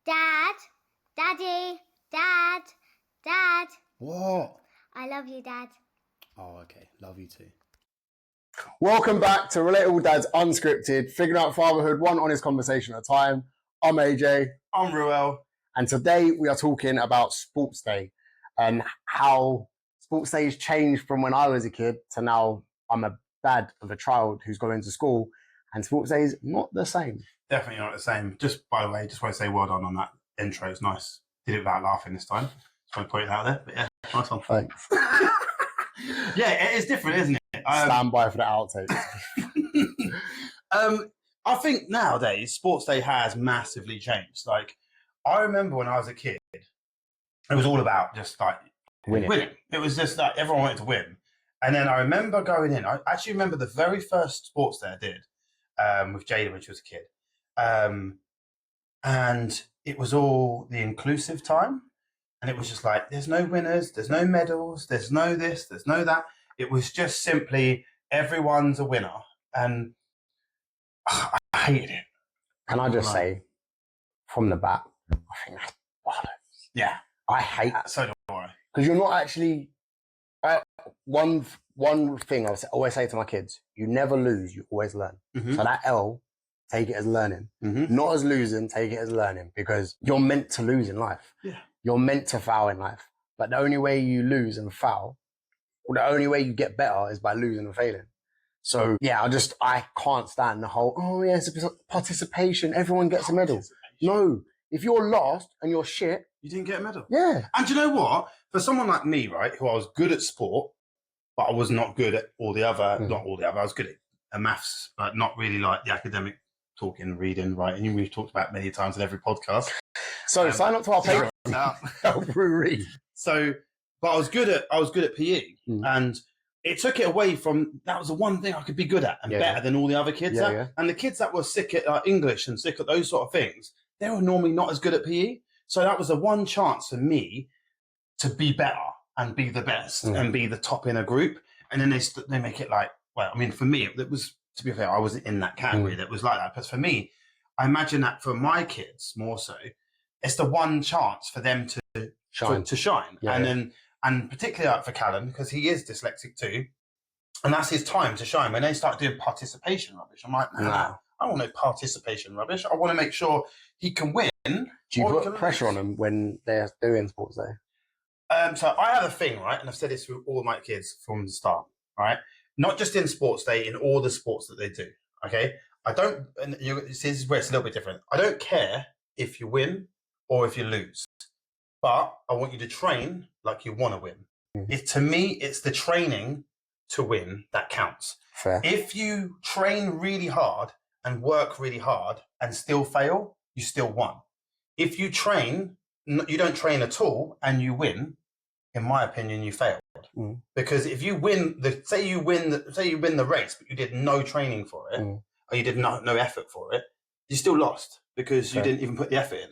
Dad, Daddy, Dad, Dad. What? I love you, Dad. Oh, okay. Love you too. Welcome back to Relatable Dad's Unscripted, figuring out fatherhood one honest conversation at a time. I'm AJ. I'm Ruel. And today we are talking about sports day and how sports day has changed from when I was a kid to now I'm a dad of a child who's going to school, and sports day is not the same. Definitely not the same. Just by the way, just want to say well done on that intro. It's nice. Did it without laughing this time. Just want to point it out there. But yeah, nice one. Thanks. Yeah, it is different, isn't it? Stand by for the outtakes. I think nowadays sports day has massively changed. Like, I remember when I was a kid, it was all about just like winning. It was just like everyone wanted to win. And then I remember going in. I actually remember the very first sports day I did with Jada when she was a kid. And it was all the inclusive time. And it was just like, there's no winners, there's no medals, there's no this, there's no that. It was just simply everyone's a winner. And I hated it. Can I just say, from the back, I think that's bollocks. Yeah. I hate that. So do I. Because you're not actually... one thing I always say to my kids, you never lose, you always learn. Mm-hmm. So that L, take it as learning. Mm-hmm. Not as losing, take it as learning. Because you're meant to lose in life. Yeah. You're meant to foul in life. But the only way you lose and foul, or the only way you get better is by losing and failing. So yeah, I can't stand the whole, oh yeah, it's a participation, everyone gets a medal. No, if you're last and you're shit, you didn't get a medal. Yeah. And do you know what? For someone like me, right, who I was good at sport, but I was not good at all the other, not all the other, I was good at maths, but not really like the academic talking, reading, writing. We've talked about many times in every podcast. So sign up to our Patreon. Help read. So, but I was good at PE, and it took it away from, that was the one thing I could be good at and better than all the other kids at. Yeah. And the kids that were sick at English and sick at those sort of things, they were normally not as good at PE. So that was the one chance for me to be better and be the best and be the top in a group. And then they make it like, well, I mean, for me, it was, to be fair, I wasn't in that category that was like that. But for me, I imagine that for my kids more so, it's the one chance for them to shine. Yeah, and particularly for Callum, because he is dyslexic too. And that's his time to shine. When they start doing participation rubbish, I'm like, nah, I want no participation rubbish. I want to make sure he can win. Do you put pressure on them when they're doing sports day? So I have a thing, right? And I've said this to all my kids from the start, right? Not just in sports day, in all the sports that they do, okay? This is where it's a little bit different. I don't care if you win or if you lose, but I want you to train like you want to win. To me, it's the training to win that counts. Fair. If you train really hard and work really hard and still fail, you still won. If you don't train at all and you win, in my opinion, you failed. Because if you win say you win the race, but you did no training for it, or you did no effort for it, you still lost because you didn't even put the effort in.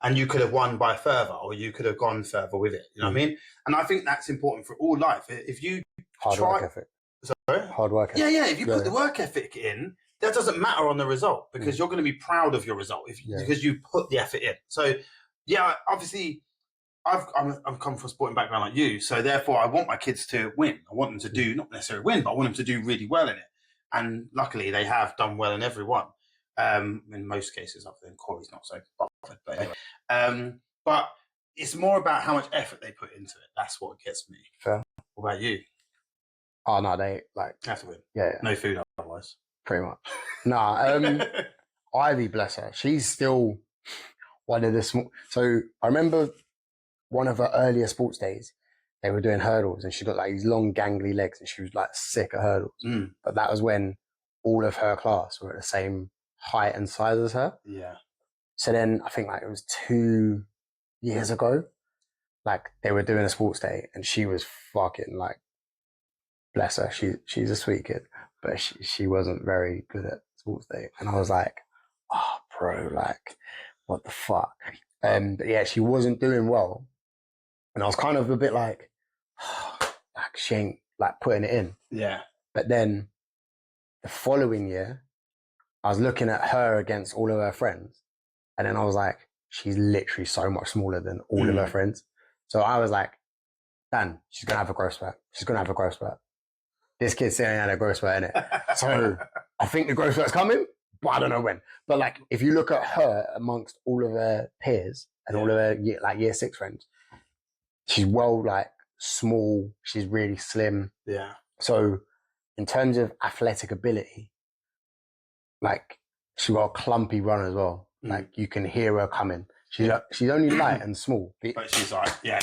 And you could have won by further, or you could have gone further with it. You know what I mean? And I think that's important for all life. If you hard work ethic. Sorry? Hard work ethic. Yeah. If you put the work ethic in, that doesn't matter on the result, because you're going to be proud of your result because you put the effort in. So, yeah, obviously, I've come from a sporting background like you, so therefore I want my kids to win. I want them to do, not necessarily win, but I want them to do really well in it. And luckily, they have done well in every one. In most cases, other than Corey's not so bothered, but anyway. But it's more about how much effort they put into it. That's what gets me. Fair. What about you? Oh no, they have to win. Yeah. No food otherwise. Pretty much. Nah. Ivy, bless her. She's still one of the small. So I remember one of her earlier sports days, they were doing hurdles, and she got like these long gangly legs, and she was like sick at hurdles. But that was when all of her class were at the same height and size as her. Yeah. So then I think like it was 2 years ago, like they were doing a sports day, and she was fucking like, bless her, she's a sweet kid, but she wasn't very good at sports day. And I was like, oh bro, like what the fuck? But yeah, she wasn't doing well. And I was kind of a bit like, oh, like she ain't like putting it in. Yeah. But then the following year, I was looking at her against all of her friends, and then I was like, she's literally so much smaller than all of her friends. So I was like, Dan, she's going to have a growth spurt. She's going to have a growth spurt. This kid's saying had a growth spurt in it. So I think the growth spurt's coming, but I don't know when. But like, if you look at her amongst all of her peers and all of her year 6 friends, she's well, like, small. She's really slim. Yeah. So in terms of athletic ability, like, she's got a clumpy run as well. Like, you can hear her coming. She's only light and small. But she's like, yeah.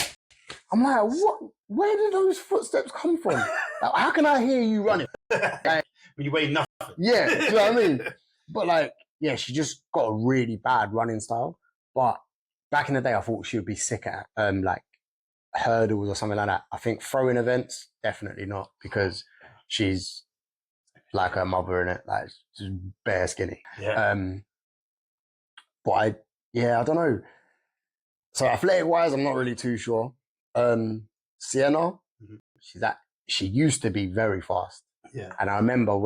I'm like, what? Where did those footsteps come from? Like, how can I hear you running? Like, when you weigh nothing. Yeah, do you know what I mean? But like, yeah, she just got a really bad running style. But back in the day, I thought she would be sick at like hurdles or something like that. I think throwing events, definitely not, because she's like her mother in it, like just bare skinny. Yeah. But I don't know. So athletic wise, I'm not really too sure. Sienna, she used to be very fast. Yeah. And I remember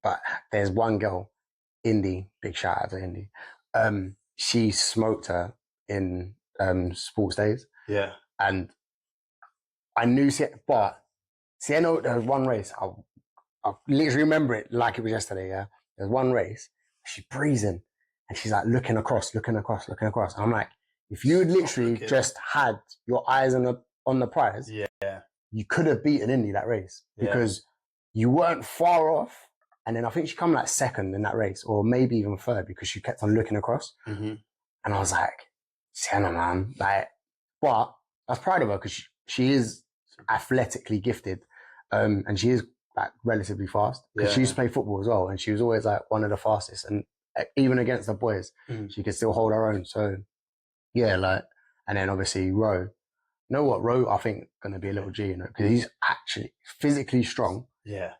but there's one girl, Indy, big shout out to Indy. She smoked her in sports days. Yeah. And I knew but Sienna, there was one race, I literally remember it like it was yesterday, yeah. There's one race, she's breezing, and she's like looking across. And I'm like, if you had literally just had your eyes on the prize, you could have beaten Indy that race, because you weren't far off. And then I think she come like second in that race, or maybe even third, because she kept on looking across. And I was like, Sienna, man, like, but I was proud of her because she is athletically gifted, and she is like relatively fast, because she used to play football as well, and she was always like one of the fastest, and even against the boys, she could still hold her own. So yeah, like, and then obviously Ro. You know what, Ro, I think going to be a little G, you know, because he's actually physically strong. Yeah.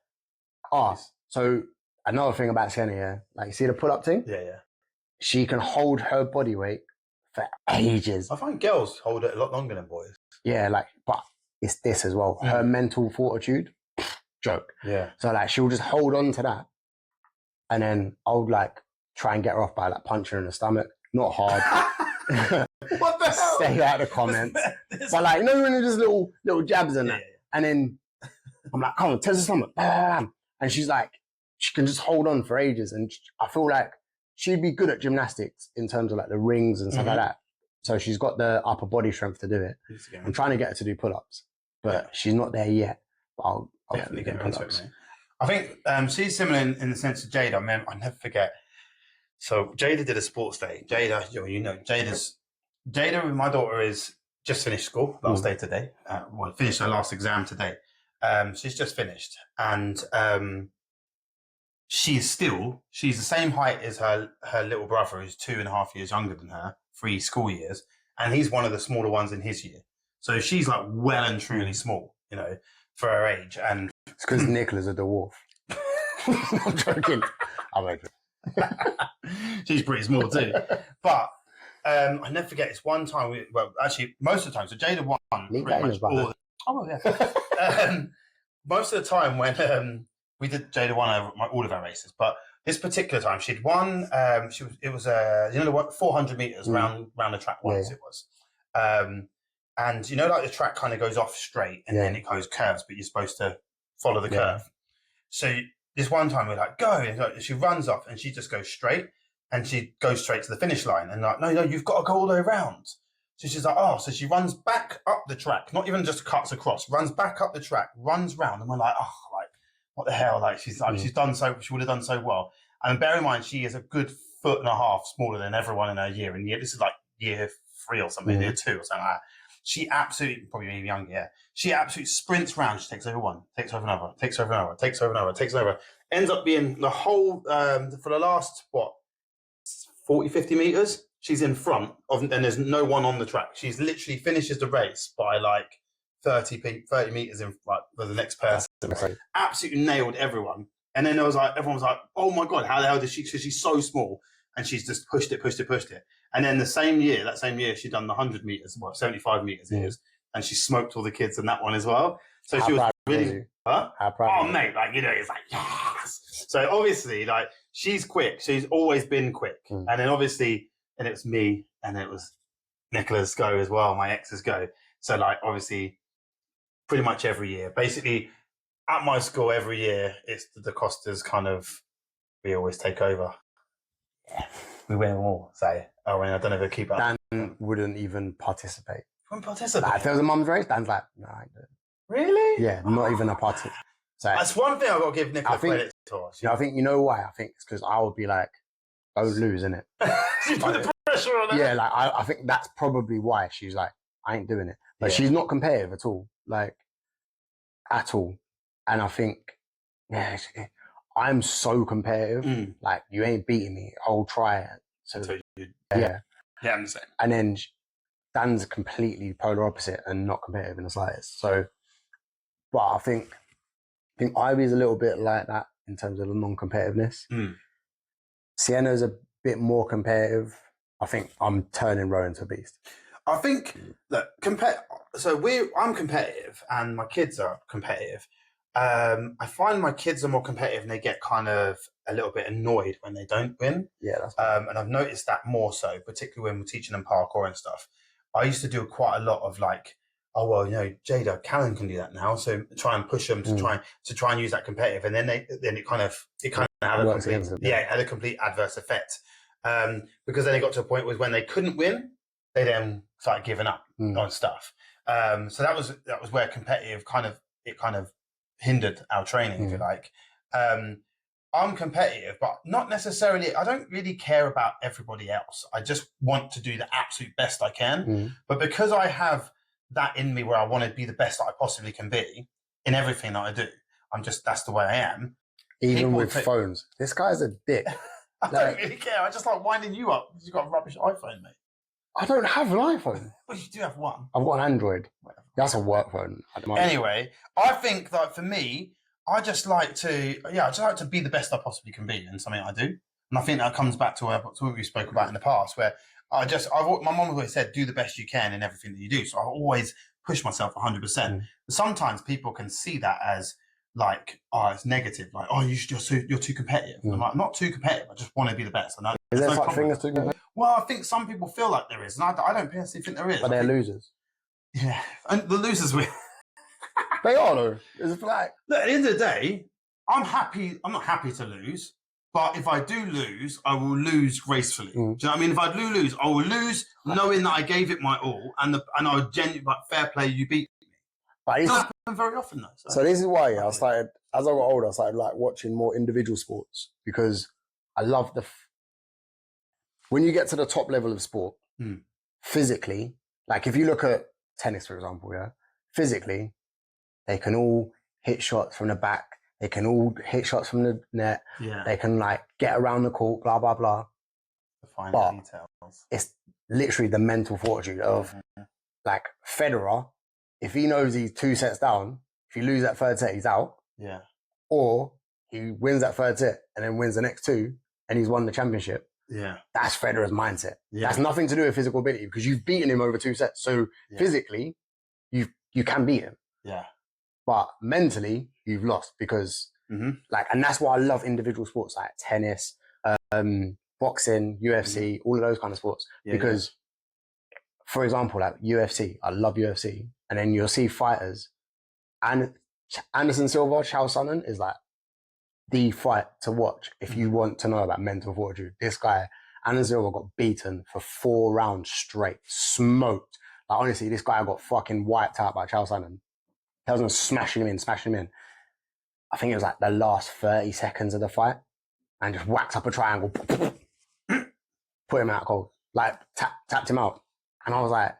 So another thing about Sienna, like, you see the pull-up thing? Yeah. She can hold her body weight for ages. I find girls hold it a lot longer than boys. Yeah, like, but it's this as well. Her mental fortitude, joke. Yeah. So like, she'll just hold on to that, and then I'll like try and get her off by like punching her in the stomach. Not hard. What the hell? Stay out of the comments. But like, no, when there's just little jabs in that. And then I'm like, come on, test the stomach. Bam. And she's like, she can just hold on for ages. And I feel like she'd be good at gymnastics in terms of like the rings and stuff like that. So she's got the upper body strength to do it. I'm trying to get her to do pull-ups, but she's not there yet. But I'll definitely get pull-ups. I think she's similar in the sense of Jada. I'll never forget. So Jada did a sports day. Jada, you know, Jada with my daughter is just finished school last day today. Finished her last exam today. She's just finished, and she's the same height as her little brother, who's 2.5 years younger than her, 3 school years, and he's one of the smaller ones in his year. So she's like well and truly small, you know, for her age. And it's because Nicola's a dwarf. I'm joking. I'm joking. She's pretty small too. But I never forget, it's one time actually most of the time, so Jada won pretty much most of the time when we did, Jada won over all of our races, but this particular time she'd won. It was 400 meters round the track once. It was, and you know, like the track kind of goes off straight and then it goes curves, but you're supposed to follow the curve. So this one time we're like, go, and she runs off and she just goes straight, and she goes straight to the finish line, and like, no, you've got to go all the way around. So she's like, so she runs back up the track, not even just cuts across, runs back up the track, runs round, and we're like, what the hell? Like, she would have done so well. And bear in mind, she is a good 1.5 foot smaller than everyone in her year. And this is like year 3 or something, year 2 or something like that. She absolutely, probably even younger, she absolutely sprints round. She takes over one, takes over another, takes over another, takes over another, takes over. Ends up being the whole, for the last, 40, 50 meters, she's in front of, and there's no one on the track. She's literally finishes the race by like 30 meters in like the next person. Right. Absolutely nailed everyone. And then everyone was like, oh my God, how the hell did she, because she's so small, and she's just pushed it. And then that same year, she'd done the 100 meters, 75 meters it is, and she smoked all the kids in that one as well. So she was really, How proud mate, like, you know, it's like, yes. So obviously, like, she's quick. She's always been quick. And then obviously and it was me, and it was Nicola's go as well, my ex's go. So like obviously, pretty much every year, basically at my school every year, it's the Costas kind of we always take over. Yeah, we win them all. So I don't ever keep up. Dan wouldn't even participate. Wouldn't participate. Like, if there was a mum's race, Dan's like, no, I ain't doing it. Really? Yeah, not even a party. So that's one thing I've got to give Nicola credit to. I think you know why. I think it's because I would be like, don't lose, innit? You put the pressure on her. Yeah, like I think that's probably why she's like, I ain't doing it. But she's not competitive at all, like at all. And I think, yeah, I'm so competitive. Like, you ain't beating me. I'll try it. So yeah, I'm the same. And then Dan's completely polar opposite and not competitive in the slightest. So, but I think Ivy's a little bit like that in terms of the non-competitiveness. Sienna's a bit more competitive. I think I'm turning Rowan into a beast. I think that I'm competitive and my kids are competitive. I find my kids are more competitive and they get kind of a little bit annoyed when they don't win. Yeah, that's and I've noticed that more so, particularly when we're teaching them parkour and stuff. I used to do quite a lot of like, oh well, Jada, Callan can do that now, so try and push them to try and use that competitive, and then it kind of had a complete adverse effect, because then it got to a point when they couldn't win, they then started giving up on stuff. So that was where competitive kind of hindered our training, if you like. I'm competitive, but not necessarily. I don't really care about everybody else. I just want to do the absolute best I can. But because I have that in me where I want to be the best that I possibly can be in everything that I do, that's the way I am. Even with phones. This guy's a dick. I don't really care. I just like winding you up because you've got a rubbish iPhone, mate. I don't have an iPhone. Well, you do have one. I've got an Android. That's a work phone. Anyway, I think that for me, I just like to be the best I possibly can be in something I do. And I think that comes back to what we spoke about in the past, where my mum always said, do the best you can in everything that you do. So I always push myself 100%. Sometimes people can see that as like, oh, it's negative. Like, oh, you're too competitive. I'm like, I'm not too competitive. I just want to be the best. And is there such thing as too competitive? Well, I think some people feel like there is. And I don't personally think there is. But they're losers. Yeah. And the losers win. They are, though. It's like, look, at the end of the day, I'm happy. I'm not happy to lose, but if I do lose, I will lose gracefully. Do you know what I mean? If I do lose, I will lose knowing that I gave it my all, and I would genuinely, like, fair play, you beat me. But it doesn't happen very often, though. So this is why I started, as I got older, I started like watching more individual sports, because I love when you get to the top level of sport, physically, like if you look at tennis, for example, physically, they can all hit shots from the back. They can all hit shots from the net. Yeah. They can like get around the court, blah, blah, blah. The fine details. It's literally the mental fortitude of like Federer. If he knows he's 2 sets down, if you lose that third set, he's out. Yeah. Or he wins that third set and then wins the next 2 and he's won the championship. Yeah. That's Federer's mindset. Yeah. That's nothing to do with physical ability, because you've beaten him over 2 sets. So physically, you can beat him. Yeah. But mentally, you've lost, because and that's why I love individual sports like tennis, boxing, UFC, all of those kind of sports. Because, for example, like UFC, I love UFC. And then you'll see fighters, and Anderson Silva, Chael Sonnen is like the fight to watch if you want to know about mental fortitude. This guy, Anderson Silva, got beaten for 4 rounds straight, smoked. Like, honestly, this guy got fucking wiped out by Chael Sonnen. He was smashing him in. I think it was like the last 30 seconds of the fight, and just whacked up a triangle, put him out cold, like tapped him out. And I was like,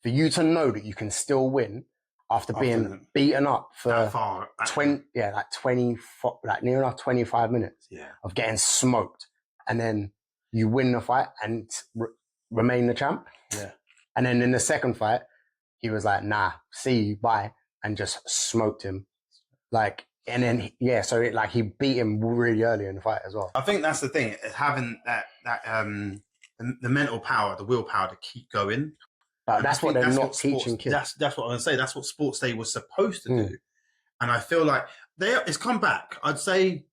for you to know that you can still win after being beaten up for 20, near enough 25 minutes of getting smoked, and then you win the fight and remain the champ. Yeah. And then in the second fight, he was like, nah, see you, bye. And just smoked him. Like, and then, so he beat him really early in the fight as well. I think that's the thing, having the mental power, the willpower to keep going. But that's what they're not teaching kids. That's what I'm going to say. That's what Sports Day was supposed to do. And I feel like it's come back. I'd say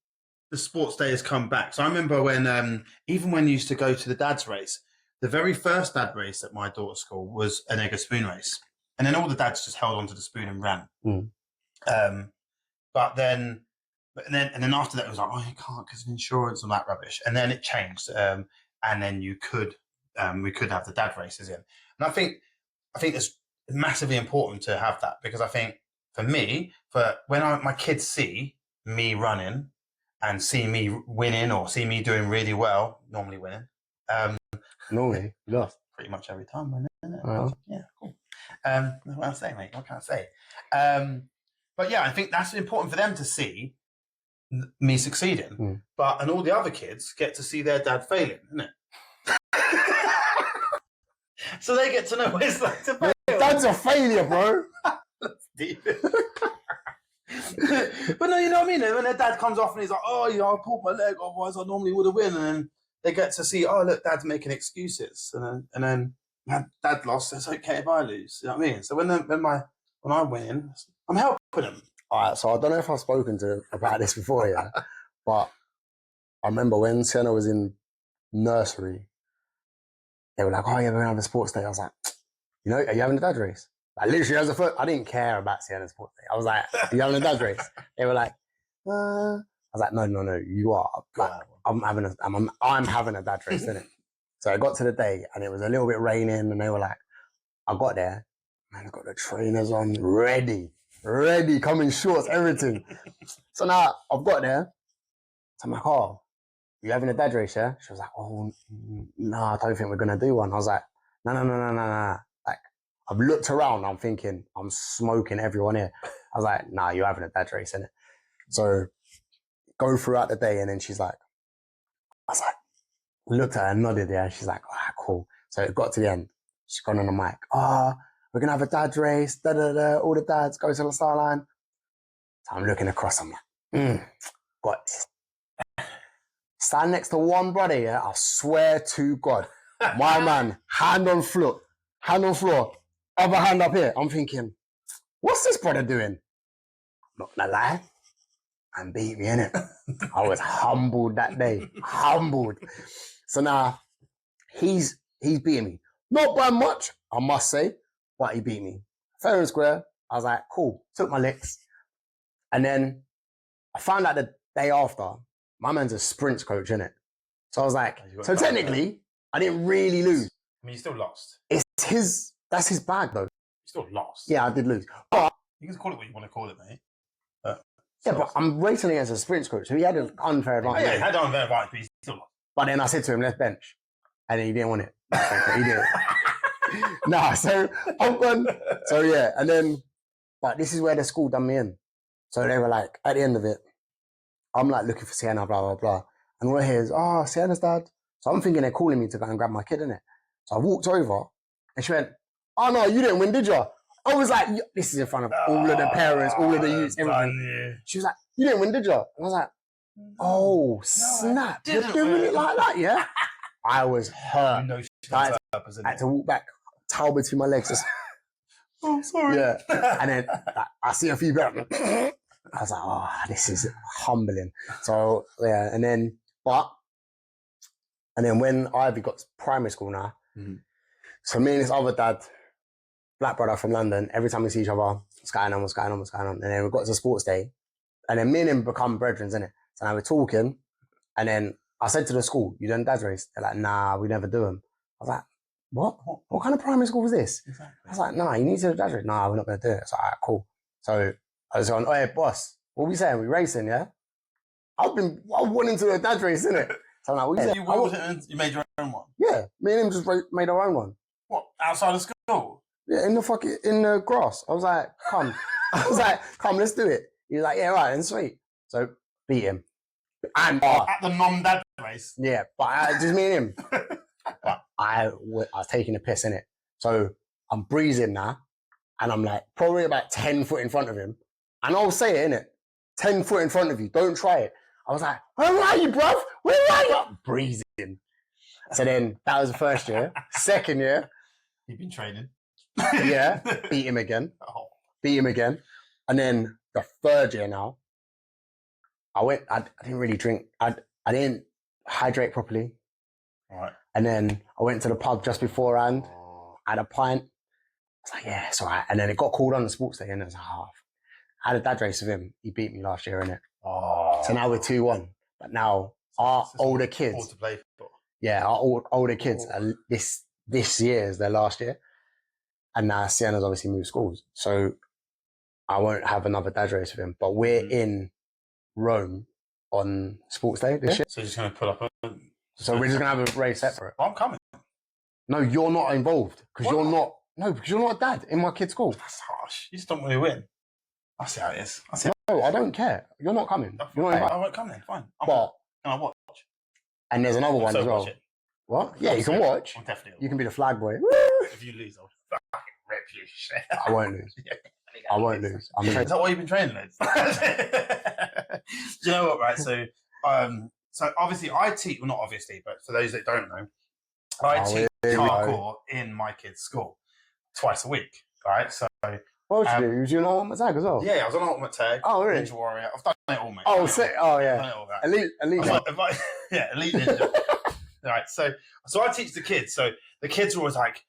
the Sports Day has come back. So I remember when, even when you used to go to the dad's race, the very first dad race at my daughter's school was an egg or spoon race. And then all the dads just held onto the spoon and ran. But then after that, it was like, oh, you can't because of insurance and that rubbish. And then it changed. And then we could have the dad races in. And I think it's massively important to have that, because I think for me, when my kids see me running and see me winning or see me doing really well, normally winning. Normally, lost. Pretty much every time, isn't it? Well. Yeah, cool. What can I say, mate? What can I say? But yeah, I think that's important for them to see me succeeding. And all the other kids get to see their dad failing, isn't it? So they get to know what it's like to fail. Dad's a failure, bro. That's deep. But no, you know what I mean? When their dad comes off and he's like, oh, I pulled my leg, otherwise I normally would have won. And then they get to see, oh, look, dad's making excuses. And then dad lost, it's okay if I lose. You know what I mean? So when I win, I'm helping them. All right, so I don't know if I've spoken to about this before, yeah, but I remember when Sienna was in nursery, they were like, oh, yeah, we're going to have a sports day. I was like, you know, are you having a dad race? Like, literally, as a first, I didn't care about Sienna's sports day. I was like, are you having a dad race? They were like, I was like, no, you are. Like, I'm having a dad race, innit? So I got to the day, and it was a little bit raining, and they were like, I got there, man, I got the trainers on, ready, come in shorts, everything. So now I've got there. So I'm like, oh, you having a dad race, yeah? She was like, oh, no, I don't think we're going to do one. I was like, no. Like, I've looked around, I'm thinking, I'm smoking everyone here. I was like, nah, you're having a dad race, innit? So go throughout the day, and then she's like, I was like, looked at her and nodded, yeah? She's like, all right, cool. So it got to the end. She's gone on the mic, we're going to have a dad race, all the dads go to the start line. So I'm looking across, I'm like, got this. Stand next to one brother, yeah, I swear to God, my man, hand on floor, other hand up here. I'm thinking, what's this brother doing? I'm not gonna lie, and beat me, innit? I was humbled that day, humbled. So now, he's beating me. Not by much, I must say, but he beat me. Fair and square. I was like, cool, took my licks. And then I found out the day after, my man's a sprints coach, innit? So I was like, so technically, I didn't really lose. I mean, you still lost. That's his bag, though. You still lost. Yeah, I did lose. But you can call it what you want to call it, mate. But I'm racing against a sprints coach, so he had an unfair advantage. Yeah, he had an unfair advantage, but he still lost. But then I said to him, let's bench. And he didn't want it. He didn't. Nah, so I'm gone. So yeah, and then, but this is where the school done me in. So they were like, at the end of it, I'm like looking for Sienna, blah, blah, blah. And we're here, Sienna's dad. So I'm thinking they're calling me to go and grab my kid, innit? So I walked over and she went, oh no, you didn't win, did you? I was like, this is in front of all of the parents, all of the youths, everything. She was like, you didn't win, did you? And I was like, oh, snap. You're doing it like that, yeah? I was hurt. I had to walk back, towel between my legs. Just, oh, sorry. Yeah. And then I see a few people. I was like, oh, this is humbling. So, yeah, and then when Ivy got to primary school now, so me and this other dad, black brother from London, every time we see each other, what's going on? And then we got to sports day, and then me and him become brethren, innit? So now we're talking, and then I said to the school, you done dad's race? They're like, nah, we never do them. I was like, what kind of primary school was this? Exactly. I was like, nah, you need to do dad's race. Nah, we're not going to do it. So, all right, cool. So I was going, oh, hey, boss, what are we saying? We racing, yeah? I wanted to do a dad's race, innit? So I'm like, what are you saying? You made your own one? Yeah, me and him just made our own one. What, outside of school? Yeah, in the grass. I was like, come. Come, let's do it. He was like, yeah, right, and sweet. So beat him. And at the non-dad race? Yeah, but just me and him. But I was taking a piss, innit? So I'm breezing now, and I'm like probably about 10 foot in front of him. And I'll say it, innit? 10 foot in front of you, don't try it. I was like, where are you, bruv? Where are you? Breezing. So then that was the first year. Second year. You've been training. Yeah, beat him again. And then the third year now, I didn't really drink. I didn't hydrate properly. Right. And then I went to the pub just beforehand, had a pint. I was like, yeah, it's all right. And then it got called on the sports day, and it was half. I had a dad race with him. He beat me last year, innit? Oh. So now we're 2-1. But now our older kids... All to play for. Yeah, our older kids, this year is their last year. And now Sienna's obviously moved schools. So I won't have another dad race with him. But we're in Rome on sports day this year. So you're just going to put up So we're just going to have a race separate. I'm coming. No, you're not involved. Because you're not... No, because you're not a dad in my kid's school. That's harsh. You just don't want to win. I see how it is. No, I don't care. You're not coming. You're not invited. I won't come then. Fine. I'll watch. And there's another one as well. What? Yeah, you can watch. I'm definitely. You can be the flag boy. If you lose, I'll fucking rip you. Shit. I won't lose. I won't lose. Is that why you've been training, lads? Do you know what? Right. So, so obviously, I teach. Well, not obviously, but for those that don't know, I teach parkour in my kids' school twice a week. Right. So. What did you do? Was you an ultimate tag as well? Yeah, I was on ultimate tag. Oh, really? Ninja Warrior. I've done it all, mate. Oh, sick. Oh, yeah. I've done it all, Elite. Yeah, elite ninja. Right. So I teach the kids. So the kids are always like,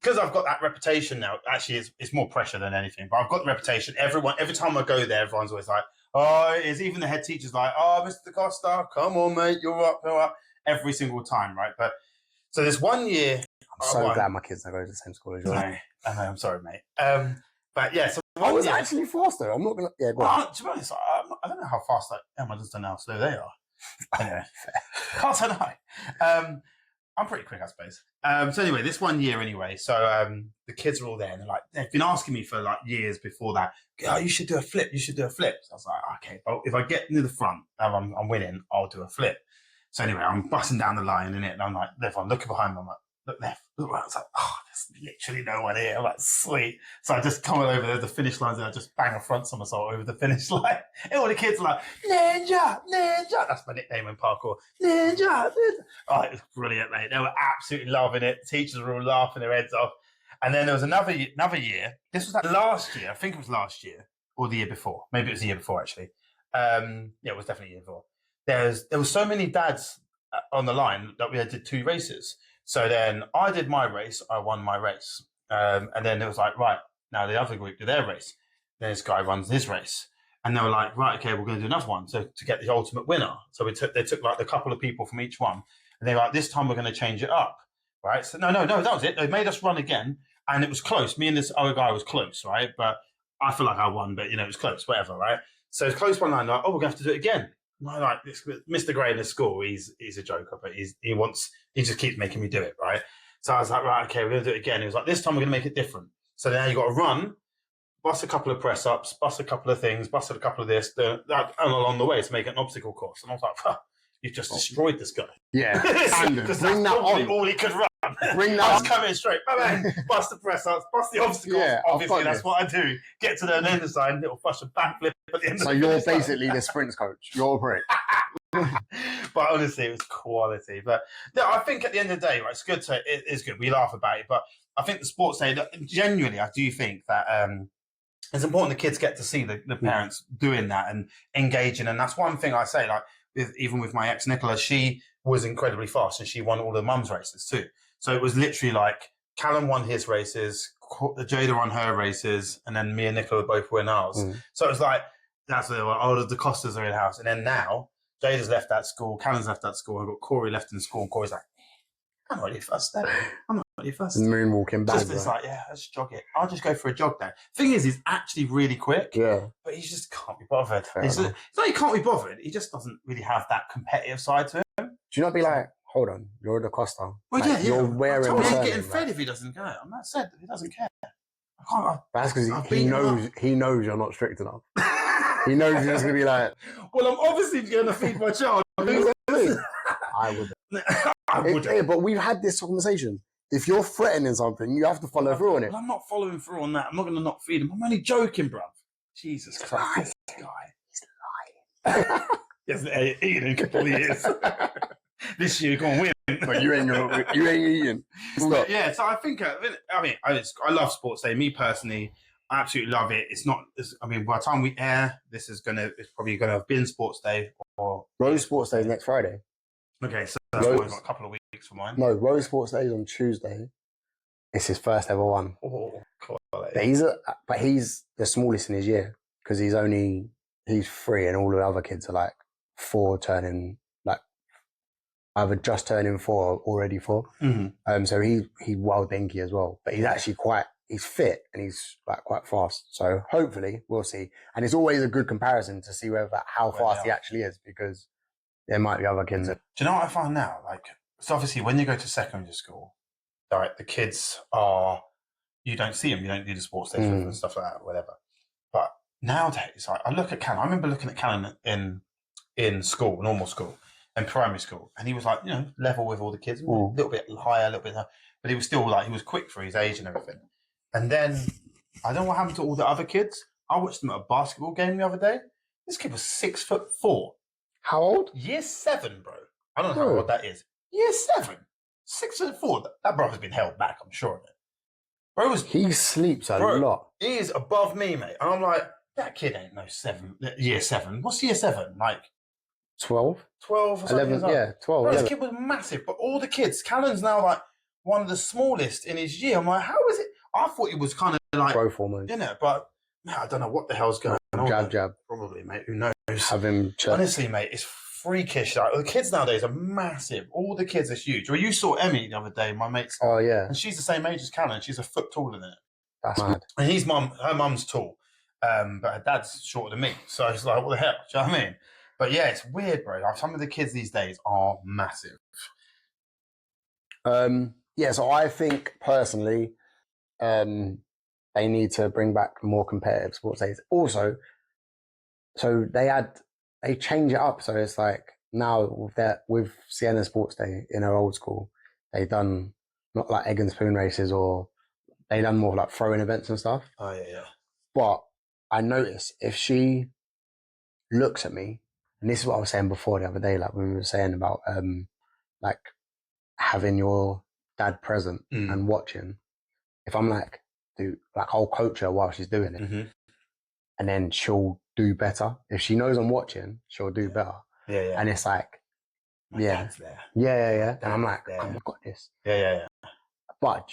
because I've got that reputation now. Actually, it's more pressure than anything. But I've got the reputation. Every time I go there, everyone's always like, oh, even the head teacher's like, oh, Mr. Costa, come on, mate, you're up. Every single time, right? But so this 1 year, I'm so glad my kids don't go to the same school as you. I know. I'm sorry, mate. But yeah, so I was actually faster. I'm not gonna. Yeah, go on. To be honest, I don't know how fast I am. I just don't know how slow they are. Anyway, can't say no. I'm pretty quick, I suppose. So anyway, this 1 year anyway. So the kids are all there, and they've been asking me for like years before that. Oh, you should do a flip. You should do a flip. So I was like, okay, but if I get near the front and I'm winning, I'll do a flip. So anyway, I'm busting down the line in it, and I'm like, if I'm looking behind me, I'm like, look left, look right. I was like, oh, there's literally no one here. I'm like, sweet. So I just come over the finish line, and I just bang a front somersault over the finish line. And all the kids are like, ninja. That's my nickname in parkour. Ninja. Oh, it was brilliant, mate. They were absolutely loving it. The teachers were all laughing their heads off. And then there was another year. This was like last year. I think it was last year or the year before. Maybe it was the year before, actually. Yeah, it was definitely the year before. There was so many dads on the line that we did 2 races. So then I did my race, I won my race. And then it was like, right, now the other group did their race. Then this guy runs his race. And they were like, right, okay, we're going to do another one to get the ultimate winner. So they took like a couple of people from each one. And they were like, this time we're going to change it up, right? So no, that was it. They made us run again. And it was close. Me and this other guy was close, right? But I feel like I won, but, it was close, whatever, right? So it's close one line, like, oh, we're going to have to do it again. I like this, Mr. Gray in the school. He's a joker, but he just keeps making me do it, right? So I was like, right, okay, we're gonna do it again. He was like, this time we're gonna make it different. So now you got to run, bust a couple of press ups, bust a couple of things, bust a couple of this, and along the way to make it an obstacle course. And I was like, huh, you've just destroyed this guy. Yeah, because that's probably all he could run. Bring that I was on. coming straight, bang, bust the press ups, bust the obstacles. Yeah, obviously that's what I do. Get to the end side, little flush and backflip at the end. So you're basically the sprints coach. You're a prick. But honestly, it was quality. But no, I think at the end of the day, right, it's good. It is good. We laugh about it, but I think the sports day. Genuinely, I do think that it's important the kids get to see the parents doing that and engaging. And that's one thing I say. Like even with my ex Nicola, she was incredibly fast and she won all the mums races too. So it was literally like Callum won his races, Jada won her races, and then me and Nicola both win ours. So it was like that's the Costas are in the house, and then now. Jada's left that school, Callum's left that school, I've got Corey left in school, and Corey's like, I'm not really fussed, Dad. I'm not really fussed. Moonwalking back. It's like, yeah, let's jog it. I'll just go for a jog there. Thing is, he's actually really quick. Yeah. But he just can't be bothered. It's not he can't be bothered, he just doesn't really have that competitive side to him. Do you not be like, hold on, you're the Costa. Well, like, yeah. You're wearing he ain't the getting fed if he doesn't go. I'm not said he doesn't care. That's because he knows you're not strict enough. He knows you're just going to be like... Well, I'm obviously going to feed my child. I would. Yeah, but we've had this conversation. If you're threatening something, you have to follow through on it. Well, I'm not following through on that. I'm not going to not feed him. I'm only joking, bruv. Jesus Christ. This guy. He's lying. Yes, eating in a couple of years. This year, you're going to win. But you ain't eating. Stop. Yeah, so I think, I love sports day. Me personally, I absolutely love it. It's not, by the time we air, it's probably going to have been sports day. Or Rose Sports Day is next Friday. Okay, so that's why I've got a couple of weeks for mine. No, Rose Sports Day is on Tuesday. It's his first ever one. Oh, cool. But he's the smallest in his year because he's 3 and all the other kids are like 4 turning like either just turning 4 or already 4. Mm-hmm. So he's wild dinky as well, but he's actually he's fit and he's like quite fast. So hopefully we'll see. And it's always a good comparison to see how fast he actually is, because there might be other kids. Do you know what I find now? Like, so obviously when you go to secondary school, like the kids you don't see them, you don't do the sports days and stuff like that, whatever. But nowadays, I look at Callan. I remember looking at Callan in school, normal school, and primary school, and he was like, level with all the kids, a little bit higher, a little bit higher, but he was still like, he was quick for his age and everything. And then I don't know what happened to all the other kids. I watched them at a basketball game the other day. This kid was 6'4". How old? Year 7, bro. I don't know how old that is. Year 7, 6'4". That brother's been held back, I'm sure of it. He sleeps a lot. He is above me, mate. And I'm like, that kid ain't no year 7. What's year 7? Like 12? 12 or 11, something. yeah, 12. Bro, this kid was massive, but all the kids, Callan's now like one of the smallest in his year. I'm like, how is it? I thought he was kind of like growth hormones. But man, I don't know what the hell's going on. Jab. Probably, mate. Who knows? Have him check. Honestly, mate, it's freakish. Like, the kids nowadays are massive. All the kids are huge. Well, you saw Emmy the other day, my mate's. Oh, yeah. And she's the same age as Callan. She's a foot taller than it. That's mad. And her mum's tall, but her dad's shorter than me. So it's like, what the hell? Do you know what I mean? But yeah, it's weird, bro. Like, some of the kids these days are massive. Yeah, so I think personally, they need to bring back more competitive sports days. Also, so they change it up. So it's like now with Sienna Sports Day in her old school, they done not like egg and spoon races, or they done more like throwing events and stuff. Oh yeah. But I notice if she looks at me, and this is what I was saying before the other day, like when we were saying about like having your dad present and watching. If I'm like, dude, like I'll coach her while she's doing it, and then she'll do better. If she knows I'm watching, she'll do better. Yeah. And it's like, my dad's there. Yeah. And I'm like, oh, I got this. Yeah. But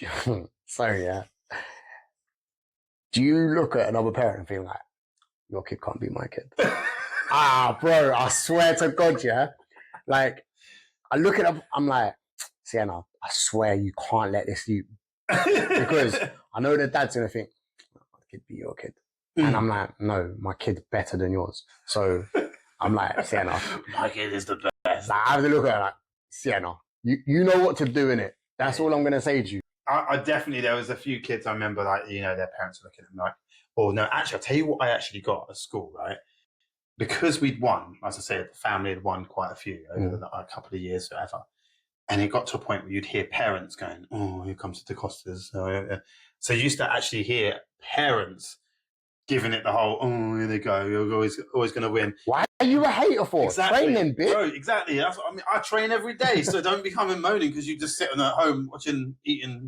sorry, yeah. Do you look at another parent and feel like, your kid can't be my kid? Bro, I swear to God, yeah. Like, I look at them, I'm like, Sienna, I swear you can't let this you. Because I know the dad's going to think, my kid be your kid. And I'm like, no, my kid's better than yours. So I'm like, Sienna, my kid is the best. Like, I have to look at her like, Sienna, you know what to do in it. That's all I'm going to say to you. I definitely, there was a few kids I remember, like, their parents were looking at them like, oh, no, actually, I'll tell you what I actually got at school, right? Because we'd won, as I said, the family had won quite a few over a couple of years, whatever. And it got to a point where you'd hear parents going, oh, here comes the DeCostas. So you used to actually hear parents giving it the whole, oh, here they go, you're always going to win. Why are you a hater for? Exactly. Training, bitch. Bro, exactly. That's what I mean. I train every day, so don't become moaning because you just sitting at home watching, eating, you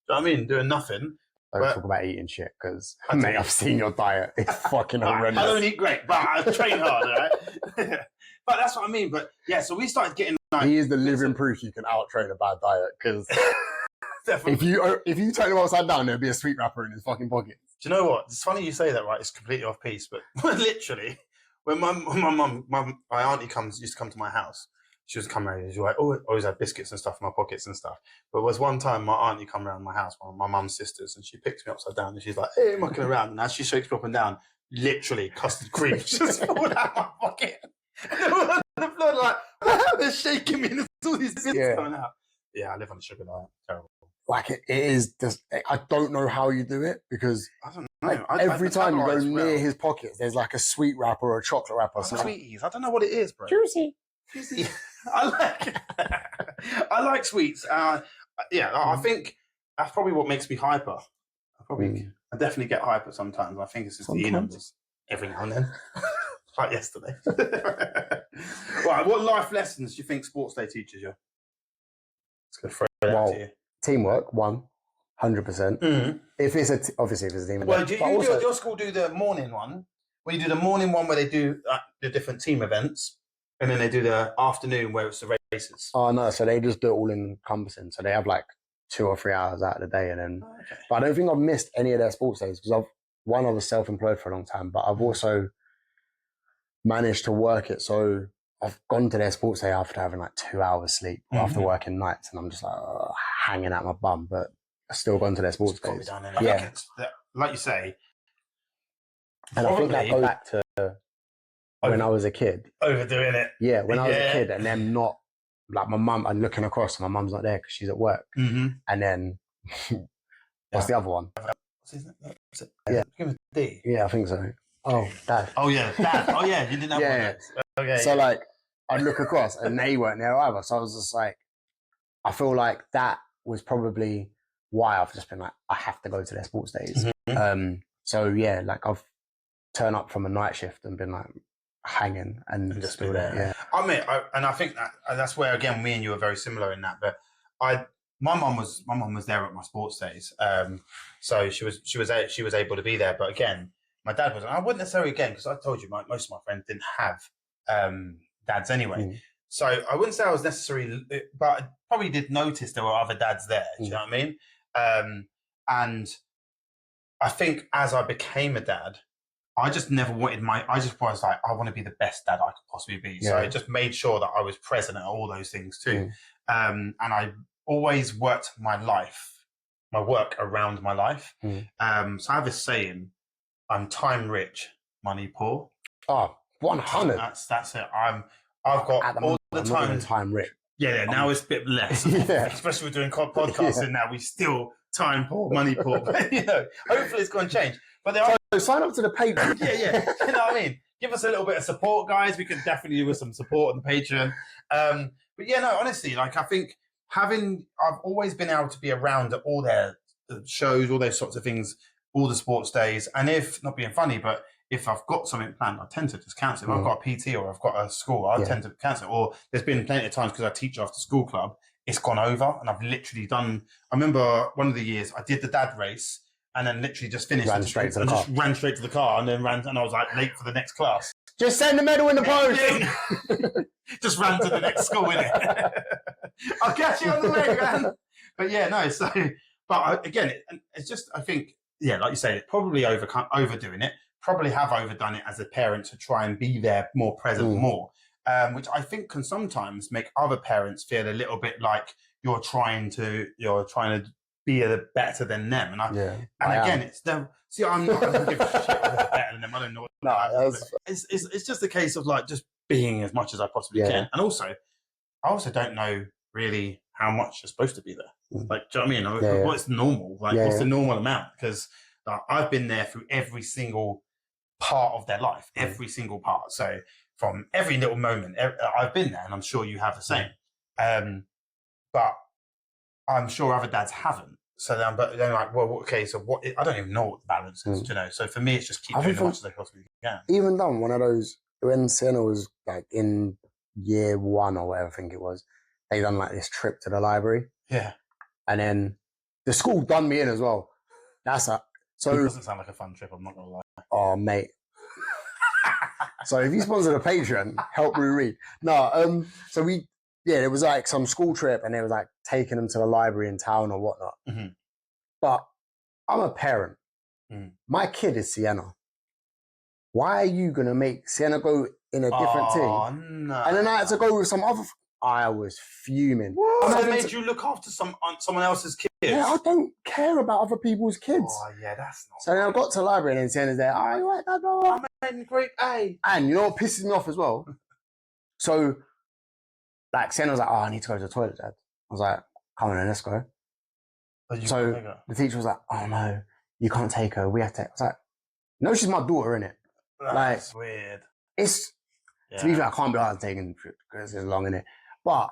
know what I men, doing nothing. Don't talk about eating shit, because, mate, I've seen your diet. It's fucking horrendous. I don't eat great, but I train hard, right? But that's what I mean. But yeah, so we started getting like... He is the living proof you can out-train a bad diet, because if you turn him upside down, there'll be a sweet wrapper in his fucking pocket. Do you know what? It's funny you say that, right? It's completely off piece, but literally, when my auntie used to come to my house, she was coming around, she was like, oh, I always had biscuits and stuff in my pockets and stuff. But there was one time my auntie come around my house, one of my mum's sisters, and she picks me upside down and she's like, hey, mucking around. And as she shakes me up and down, literally custard cream just falling out of my pocket. On the floor, like, they're shaking me and there's all these biscuits coming out. Yeah, I live on a sugar diet. Terrible. Like, it is just, I don't know how you do it, because I don't know. Like, every time you go near his pockets, there's like a sweet wrapper or a chocolate wrapper. Sweeties. I don't know what it is, bro. Juicy. I like sweets. I think that's probably what makes me hyper. I definitely get hyper sometimes. I think it's just the E numbers every now and then. Like yesterday. Right, what life lessons do you think sports day teaches you? Let's go throw it out to you. Teamwork, 100%. If it's obviously if it's a team event. Well, do your school do the morning one? Where you do the morning one where they do the different team events, and then they do the afternoon where it's the races? Oh no, so they just do it all encompassing. So they have like 2 or 3 hours out of the day, and then. Okay. But I don't think I've missed any of their sports days because I was self-employed for a long time, but I've also managed to work it. So I've gone to their sports day after having like 2 hours sleep or after working nights, and I'm just like hanging out my bum, but I've still gone to their sports days. I think it's, like you say, and I think that goes back to when I was a kid. Overdoing it. Yeah, when I was a kid, and then not like my mum. I'm looking across, and my mum's not there because she's at work. And then what's the other one? What's his name? Yeah, give him a D. Yeah, I think so. Oh, Dad. Oh yeah, Dad. Oh yeah, you didn't have one. Okay. So like, I'd look across, and they weren't there either. So I was just like, I feel like that was probably why I've just been like, I have to go to their sports days. So yeah, like I've turned up from a night shift and been like hanging and just still there. Yeah. I mean, I think that's where again me and you are very similar in that. But my mum was there at my sports days, so she was able to be there. But again, my dad wasn't. I wouldn't necessarily because I told you most of my friends didn't have dads anyway. So I wouldn't say I was necessarily, but I probably did notice there were other dads there. Do you know what I mean? And I think as I became a dad, I just never wanted I just was like, I want to be the best dad I could possibly be. So I just made sure that I was present at all those things too. And I always worked my work around my life. So I have this saying, I'm time rich, money poor. Oh, 100. That's it. I've got all the time rich. Yeah, now it's a bit less. Especially with doing podcasting now, we still time poor, money poor. But, hopefully it's going to change. But so sign up to the Patreon. yeah. You know what I mean? Give us a little bit of support, guys. We could definitely do with some support on the Patreon. But yeah, no, honestly, like I think I've always been able to be around at all their shows, all those sorts of things, all the sports days. And if, not being funny, but if I've got something planned, I tend to just cancel. If I've got a PT or I've got a school, I tend to cancel. Or there's been plenty of times because I teach after school club, it's gone over and I've literally done. I remember one of the years I did the dad race and then literally just finished. Ran straight to the car and then and I was like late for the next class. Just send the medal in the post. Just ran to the next school, innit? I'll catch you on the way, man. But yeah, no. So, but again, it's just I think like you say, probably overdoing it. Probably have overdone it as a parent to try and be there more present more, which I think can sometimes make other parents feel a little bit like you're trying to be better than them. And again, it's them. See, I'm not going to give a shit about better than them. I don't know. It's just a case of like just being as much as I possibly can. And also, I also don't know really how much you're supposed to be there. Like, do you know what I mean? What's normal? Like, what's the normal amount? Because I've been there through every single part of their life, every single part. So from every little moment, I've been there, and I'm sure you have the same. But I'm sure other dads haven't. So then, but they're like, well, okay, so what? I don't even know what the balance is. You know. So for me, it's just keep doing as much as I possibly can. Even done one of those when Sienna was like in year 1 or whatever I think it was. They done like this trip to the library. Yeah. And then the school done me in as well. So it doesn't sound like a fun trip. I'm not gonna lie. Oh, mate. So if you sponsor the Patreon, help me read. No, so there was like some school trip and they was like taking them to the library in town or whatnot. But I'm a parent. My kid is Sienna. Why are you going to make Sienna go in a different thing? No. And then I had to go with some other... I was fuming. So they made you look after someone else's kids? Yeah, I don't care about other people's kids. Oh, yeah, that's not... So then I got to the library and then Sienna's there. Oh, you right, Dad? I'm in grade A. And you know what pisses me off as well? So, like, Sienna was like, oh, I need to go to the toilet, Dad. I was like, come on, then, let's go. So the teacher was like, oh, no, you can't take her. We have to take her. I was like, no, she's my daughter, innit? That's weird. To be fair, I can't be hard taking the trip because it's long, innit? But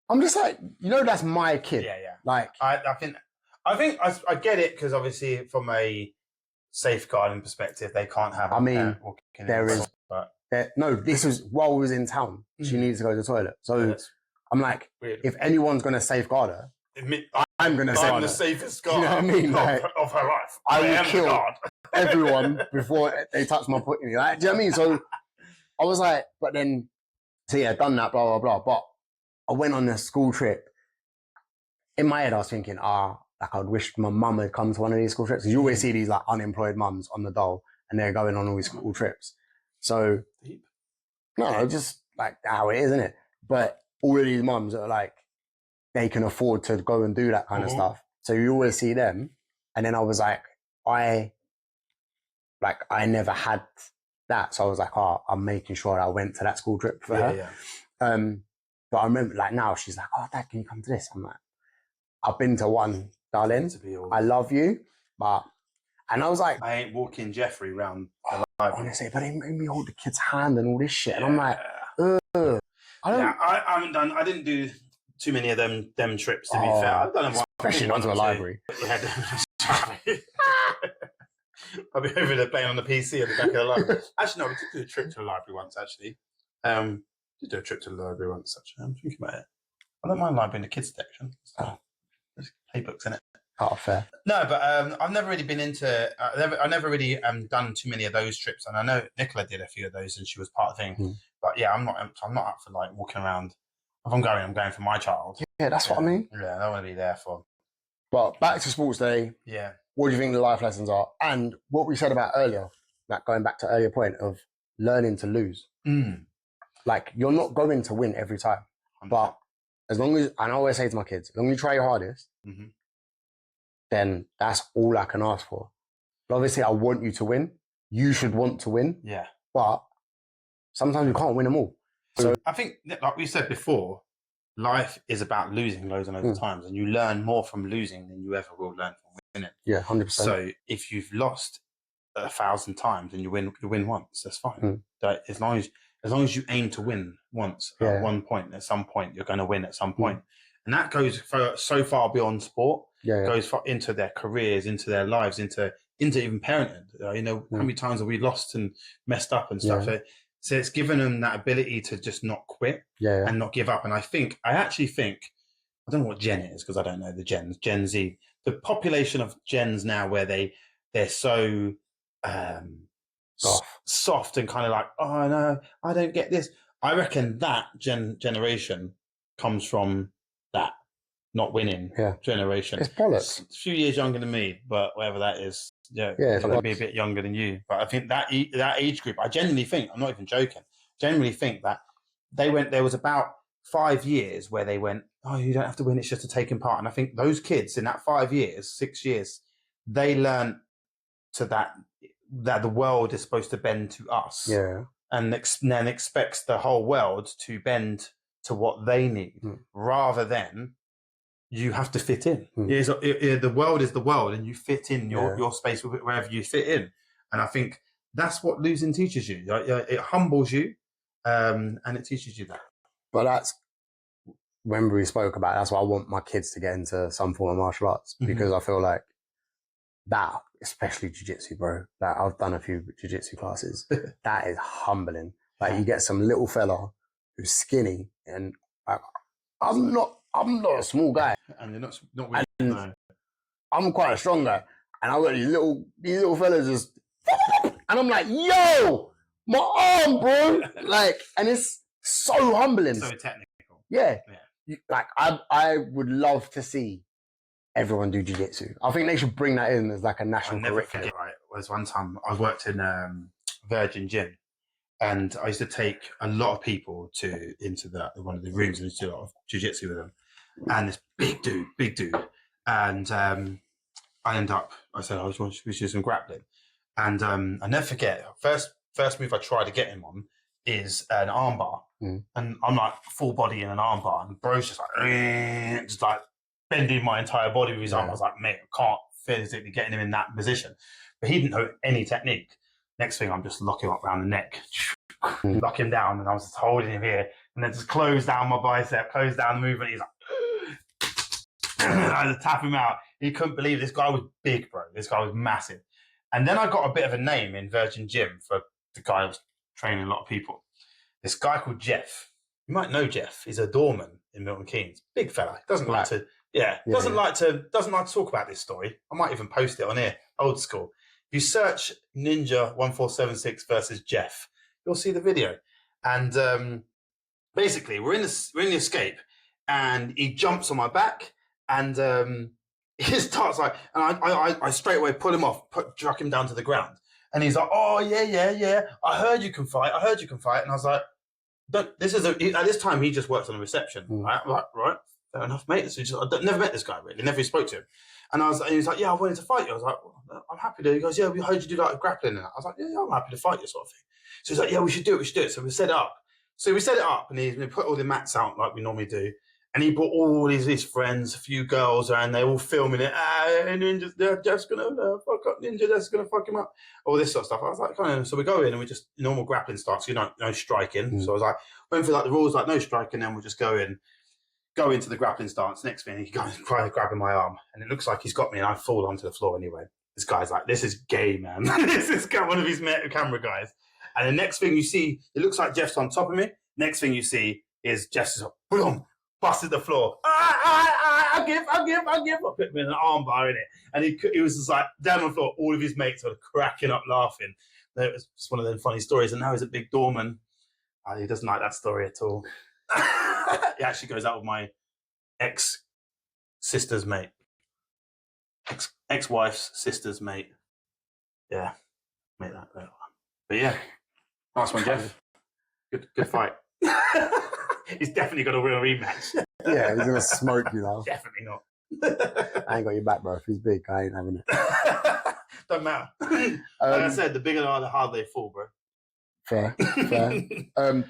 I'm just like, that's my kid. Yeah. Like, I think I get it because obviously from a safeguarding perspective, they can't have. I mean, there is. No, this was while we was in town. She needed to go to the toilet, so I'm like, if anyone's going to safeguard her, I'm going to safeguard her. I'm the safest guard. You know what I mean? Of her life. I will kill everyone before they touch my foot. Like, do you know what I mean? So I was like, but then So yeah, done that, blah, blah, blah. But I went on a school trip. In my head, I was thinking, like I would wish my mum had come to one of these school trips. Because you always see these like unemployed mums on the dole and they're going on all these school trips. So, no, just like how it is, isn't it? But all of these mums are like, they can afford to go and do that kind of stuff. So you always see them. And then I was like, I never had that. So I was like, I'm making sure I went to that school trip for her. Yeah. But I remember like now she's like, Dad, can you come to this? I'm like, I've been to one, darling. I love you. And I was like, I ain't walking Jeffrey round. Honestly, but they made me hold the kid's hand and all this shit. And I'm like, I didn't do too many of them trips, to be fair. I've done them especially not to a library. I'll be over there playing on the PC at the back of the library. Actually, no, we did do a trip to the library once, actually. Did do a trip to the library once, actually. I'm thinking about it. I don't mind library in the kids section. There's play books in it. Oh, fair. No, but I've never really been into... I never really done too many of those trips. And I know Nicola did a few of those and she was part of the thing. But yeah, I'm not up for like walking around. If I'm going for my child. Yeah, that's what I mean. Yeah, I don't want to be there for... But back to sports day. Yeah. What do you think the life lessons are? And what we said about earlier, like going back to earlier point of learning to lose. Like you're not going to win every time. 100%. But as long as, and I always say to my kids, as long as you try your hardest, then that's all I can ask for. But obviously I want you to win. You should want to win. Yeah. But sometimes you can't win them all. So I think, like we said before, life is about losing loads and loads of times, and you learn more from losing than you ever will learn from winning. Yeah, 100%. So if you've lost 1,000 times and you win once, that's fine. As long as you aim to win once at one point, at some point you're going to win at some point. And that goes so far beyond sport. Goes into their careers, into their lives, into even parenting. How many times have we lost and messed up and stuff? So it's given them that ability to just not quit and not give up. And I actually think, I don't know what Gen is because I don't know the Gen Z, the population of Gens now where they're so soft and kind of like, oh no, I don't get this. I reckon that generation comes from that not winning generation. It's bollocks. It's a few years younger than me, but whatever that is. It's going to be a bit younger than you. But I think that age group, I genuinely think, I'm not even joking, genuinely think that there was about 5 years where they went, oh, you don't have to win, it's just a taking part. And I think those kids in that 5 years, 6 years, they learn to that the world is supposed to bend to us. And then expects the whole world to bend to what they need rather than you have to fit in. The world is the world and you fit in your space wherever you fit in. And I think that's what losing teaches you. It humbles you and it teaches you that. But that's, when we spoke about it, that's why I want my kids to get into some form of martial arts because I feel like that, especially jiu-jitsu, bro. Like I've done a few jiu-jitsu classes. That is humbling. Like you get some little fella who's skinny and like, I'm not a small guy. And you're not weak. No. I'm quite a strong guy. And I've got these little fellas just, and I'm like, yo, my arm, bro. Like, and it's so humbling. So technical. Yeah. Like, I would love to see everyone do jiu-jitsu. I think they should bring that in as like a national curriculum. Right. Was one time I worked in Virgin Gym. And I used to take a lot of people into one of the rooms and do a lot of jiu-jitsu with them. And this big dude. And I said, we should do some grappling. And I never forget, first move I tried to get him on is an armbar. And I'm like full body in an armbar. And bro's just like bending my entire body with his arm. I was like, mate, I can't physically get him in that position. But he didn't know any technique. Next thing, I'm just locking him up around the neck, lock him down, and I was just holding him here, and then just close down my bicep, close down the movement. He's like, and I just tap him out. He couldn't believe it. This guy was big, bro. This guy was massive. And then I got a bit of a name in Virgin Gym for the guy who was training a lot of people. This guy called Jeff. You might know Jeff. He's a doorman in Milton Keynes. Big fella. Doesn't like to talk about this story. I might even post it on here. Old school. If you search Ninja 1476 versus Jeff, you'll see the video. And basically, we're in the escape, and he jumps on my back, and he starts like, and I straight away pull him off, chuck him down to the ground, and he's like, "Oh yeah, I heard you can fight, and I was like, "Don't." At this time he just worked on the reception, right? Right, fair enough, mate. So I've never met this guy really, never spoke to him, and he was like, "Yeah, I wanted to fight you." I was like, well, "I'm happy to." He goes, "Yeah, we heard you do like grappling," and I was like, "Yeah, I'm happy to fight you," sort of thing. So he's like, "Yeah, we should do it. So we set it up. And we put all the mats out like we normally do. And he brought all his friends, a few girls, and they're all filming it. Jeff's going to fuck up Ninja, Jeff's going to fuck him up. All this sort of stuff. I was like, kind of, so we go in and we just, normal grappling starts, no striking. So I was like, went for like the rules, like no striking, then we'll just go into the grappling stance. Next thing, he goes grabbing my arm. And it looks like he's got me, and I fall onto the floor anyway. This guy's like, this is gay, man. This is one of his camera guys. And the next thing you see, it looks like Jeff's on top of me. Next thing you see is Jeff's just boom, busted the floor. I give. I put him in an arm bar in it. And he was just like down on the floor. All of his mates were cracking up laughing. It was just one of them funny stories. And now he's a big doorman. He doesn't like that story at all. He actually goes out with my ex-sister's mate. Ex-wife's sister's mate. Yeah, made that little one. But yeah. Nice one, Jeff. Good fight. He's definitely got a real rematch. Yeah, he's gonna smoke you now. Definitely not. I ain't got your back, bro. If he's big, I ain't having it. Don't matter. Like I said, the bigger they are, the harder they fall, bro. Fair.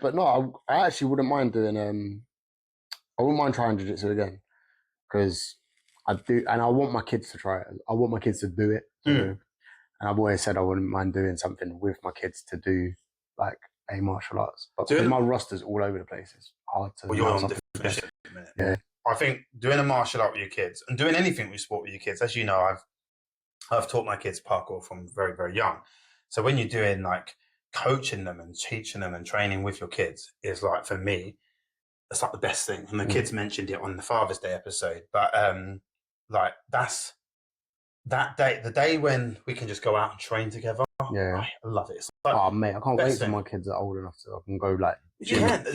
But no, I actually wouldn't mind doing. I wouldn't mind trying jiu-jitsu again, because I do, and I want my kids to try it. I want my kids to do it. And I've always said I wouldn't mind doing something with my kids to do like a martial arts. But because my roster's all over the place, it's hard to. Well, you're on different shit at the minute. Yeah. I think doing a martial art with your kids and doing anything with sport with your kids, as you know, I've taught my kids parkour from very, very young. So when you're doing like coaching them and teaching them and training with your kids is like, for me, it's like the best thing. And the kids mentioned it on the Father's Day episode, but like that's that day, the day when we can just go out and train together. Yeah, I love it. It's like, oh mate, I can't wait till my kids are old enough so I can go like. You can,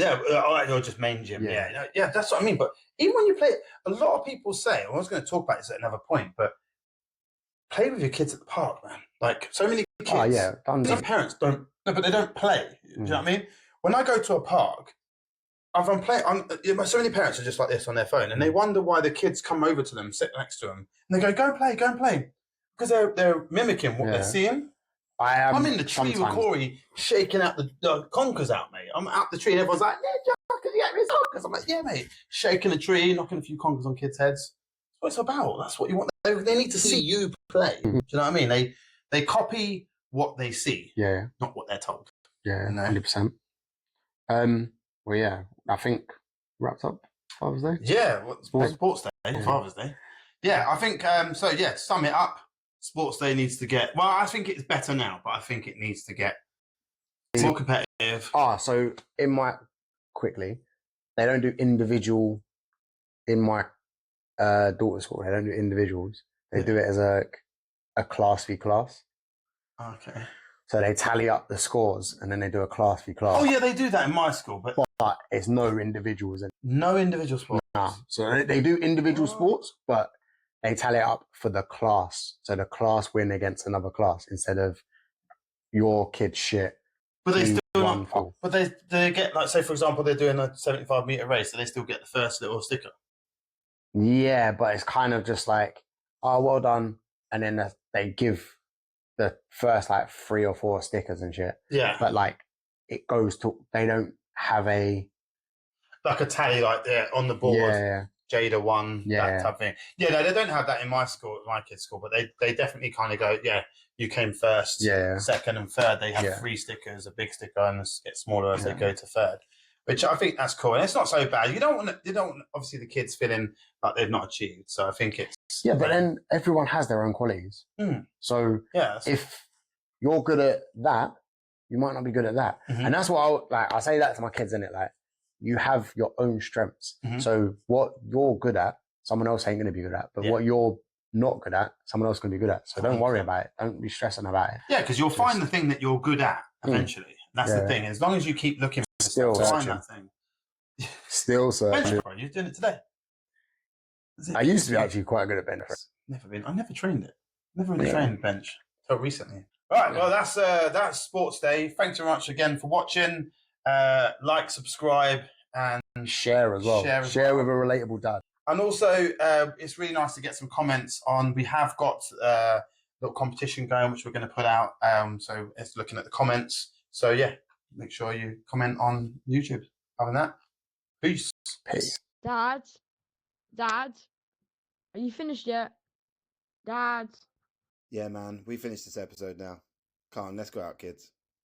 or just main gym. Yeah, that's what I mean. But even when you play, a lot of people say, I was going to talk about this at another point, but play with your kids at the park, man. Like so many kids, some parents don't, but they don't play. Do you know what I mean? When I go to a park, so many parents are just like this on their phone, and they wonder why the kids come over to them, sit next to them, and they go and play, because they're mimicking what they're seeing. I'm in the tree with Corey, shaking out the conkers out, mate. I'm out the tree, and everyone's like, "Yeah, Jack, can you get me some conkers?" I'm like, "Yeah, mate." Shaking the tree, knocking a few conkers on kids' heads. That's what it's about. That's what you want. They need to see you play. Do you know what I mean? They copy what they see, not what they're told. Yeah, 100%. Well, yeah, I think wrapped up Father's Day. Yeah, Sports Day, Father's Day. Yeah, I think so. Yeah, to sum it up, Sports Day needs to get. Well, I think it's better now, but I think it needs to get more competitive. So quickly, they don't do individual in my daughter's school. They don't do individuals. They do it as a class v class. Okay. So they tally up the scores and then they do a class v class. Oh yeah, they do that in my school, but it's no individuals. No individual sports. No. So they do individual sports, but they tally it up for the class. So the class win against another class instead of your kid's shit. But they still not. But they get, like, say for example, they're doing a 75-meter race, so they still get the first little sticker. Yeah, but it's kind of just like, oh, well done, and then they give the first like 3 or 4 stickers and shit. Yeah. But like it goes to, they don't have a tally like on the board. Yeah. Jada won, that type of thing. Yeah, no, they don't have that in my school, my kids' school, but they definitely kind of go, you came first, second and third. They have 3 stickers, a big sticker, and it gets smaller as they go to third. Which I think that's cool, and it's not so bad. You don't want obviously the kids feeling like they've not achieved. So I think it's but then everyone has their own qualities. So if you're good at that, you might not be good at that, and that's what I say that to my kids, innit? Like, you have your own strengths. So what you're good at, someone else ain't going to be good at. But what you're not good at, someone else can be good at. So don't worry about it. Don't be stressing about it. Yeah, because you'll find the thing that you're good at eventually. That's the thing. As long as you keep looking for to find that thing. Still, sir. Bench pro, you're doing it today. I used to be actually quite good at bench press. I never trained it. Never really trained bench until recently. All right, well, that's Sports Day. Thanks very much again for watching. Like, subscribe, and share as well. Share with a relatable dad. And also, it's really nice to get some comments on. We have got a little competition going, which we're going to put out. So it's looking at the comments. So yeah, make sure you comment on YouTube. Other than that, peace. Dad, are you finished yet? Dad. Yeah, man, we finished this episode now. Come on, let's go out, kids.